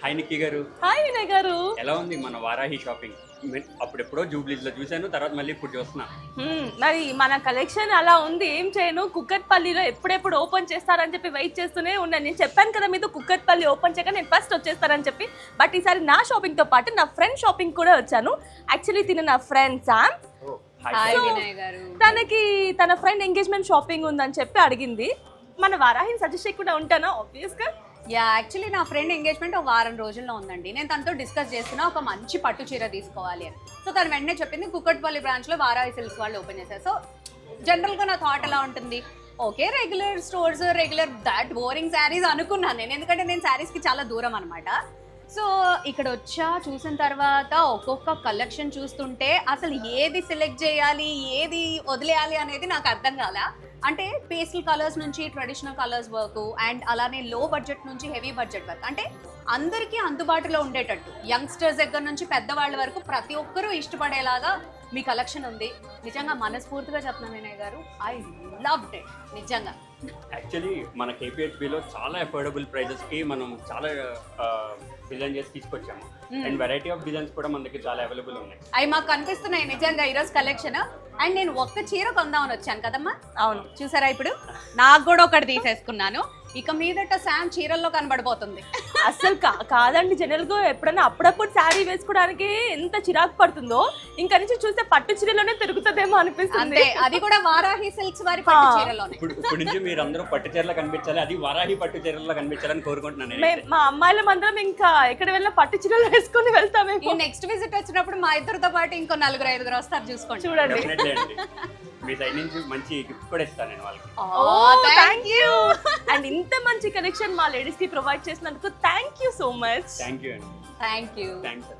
Hi Nikki గారు. Hi Vinay గారు. ఎలా ఉంది మన వారాహి షాపింగ్? అప్పుడెప్పుడో జూబ్లీస్ లో చూశాను, తర్వాత మళ్ళీ ఇప్పుడు చూస్తున్నా. మరి మన కలెక్షన్ అలా ఉంది. ఏం చేయను, కుక్కట్పల్లిలో ఎప్పుడెప్పుడు ఓపెన్ చేస్తారని చెప్పి వెయిట్ చేస్తూనే ఉన్నాను. నేను చెప్పాను కదా మీతో కుక్కట్పల్లి ఓపెన్ చేయగా నేను ఫస్ట్ వచ్చేస్తారని చెప్పి. బట్ ఈసారి నా షాపింగ్ తో పాటు నా ఫ్రెండ్ షాపింగ్ కూడా వచ్చాను. యాక్చువల్లీ తిన నా ఫ్రెండ్ శామ్. తనకి తన ఫ్రెండ్ ఎంగేజ్మెంట్ షాపింగ్ ఉందని చెప్పి అడిగింది. మన వారాహిని సజెస్ట్ చేయకుండా ఉంటానా? ఆబ్వియస్ గా యాక్చువల్లీ నా ఫ్రెండ్ ఎంగేజ్మెంట్ ఒక వారం రోజుల్లో ఉందండి. నేను తనతో డిస్కస్ చేస్తున్నా ఒక మంచి పట్టు చీర తీసుకోవాలి అని. సో తను వెంటనే చెప్పింది కుక్కట్పల్లి బ్రాంచ్లో వారాహి సిల్క్స్ వాళ్ళు ఓపెన్ చేశారు. సో జనరల్గా నా థాట్ ఎలా ఉంటుంది, okay regular stores regular that boring saris అనుకున్నాను నేను, ఎందుకంటే నేను శారీస్కి చాలా దూరం అనమాట. సో ఇక్కడ వచ్చా చూసిన తర్వాత ఒక్కొక్క కలెక్షన్ చూస్తుంటే అసలు ఏది సెలెక్ట్ చేయాలి ఏది వదిలేయాలి అనేది నాకు అర్థం కాల. అంటే పేస్టల్ కలర్స్ నుంచి ట్రెడిషనల్ కలర్స్ వర్క్ అండ్ అలానే లో బడ్జెట్ నుంచి హెవీ బడ్జెట్ వర్క్, అంటే అందరికీ అందుబాటులో ఉండేటట్టు యంగ్స్టర్స్ దగ్గర నుంచి పెద్దవాళ్ళ వరకు ప్రతి ఒక్కరూ ఇష్టపడేలాగా మీ కలెక్షన్ ఉంది. నిజంగా మనస్ఫూర్తిగా చెప్తున్నాను వినయ్ గారు, ఐ లవ్డ్ ఇట్ నిజంగా. యాక్చువల్లీ మన కేపీహెచ్బిలో చాలా అఫోర్డబుల్ ప్రైజెస్కి మనం చాలా డిజైన్ చేసి తీసుకొచ్చాము. అండ్ వెరైటీ ఆఫ్ డిజైన్స్ కూడా మన దగ్గర చాలా అవైలబుల్ ఉన్నాయి. అవి మాకు కనిపిస్తున్నాయి నిజంగా ఈరోజు కలెక్షన్. అండ్ నేను ఒక్క చీర కొందామని వచ్చాను కదమ్మా. అవును చూసారా, ఇప్పుడు నాకు కూడా ఒకటి తీసేసుకున్నాను. ఇక మీదట శామ్ చీరల్లో కనబడిపోతుంది. అసలు కాదండి, జనరల్ గా ఎప్పుడైనా అప్పుడప్పుడు శారీ వేసుకోవడానికి ఎంత చిరాకు పడుతుందో ఇంకా నుంచి చూస్తే పట్టు చీరలోనే తిరుగుతుందేమో అనిపిస్తుంది. అది కూడా వారాహి సిల్క్స్ వారి పట్టు చీరలోనే. ఇప్పుడు నుంచి మీరు అందరూ పట్టు చీరలో కనిపించాలి, అది వారాహి పట్టు చీరల్లో కనిపించాలని కోరుకుంటున్నాను. మా అమ్మాయిల మందరం ఇంకా ఎక్కడ వెళ్ళినా పట్టు చీరలు వేసుకొని వెళ్తామేమో. నెక్స్ట్ విజిట్ వచ్చినప్పుడు మా ఇద్దరితో పాటు ఇంకో 4-5 వస్తారు, చూసుకోండి. చూడండి మీ సైడ్ నుంచి మంచి గిఫ్ట్ కూడా ఇస్తాను నేను వాళ్ళకి. Thank you. అండ్ ఇంత మంచి కలెక్షన్ మా లేడీస్ కి ప్రొవైడ్ చేసినందుకు thank you so much. Thank you అండి. Thank you. థ్యాంక్స్.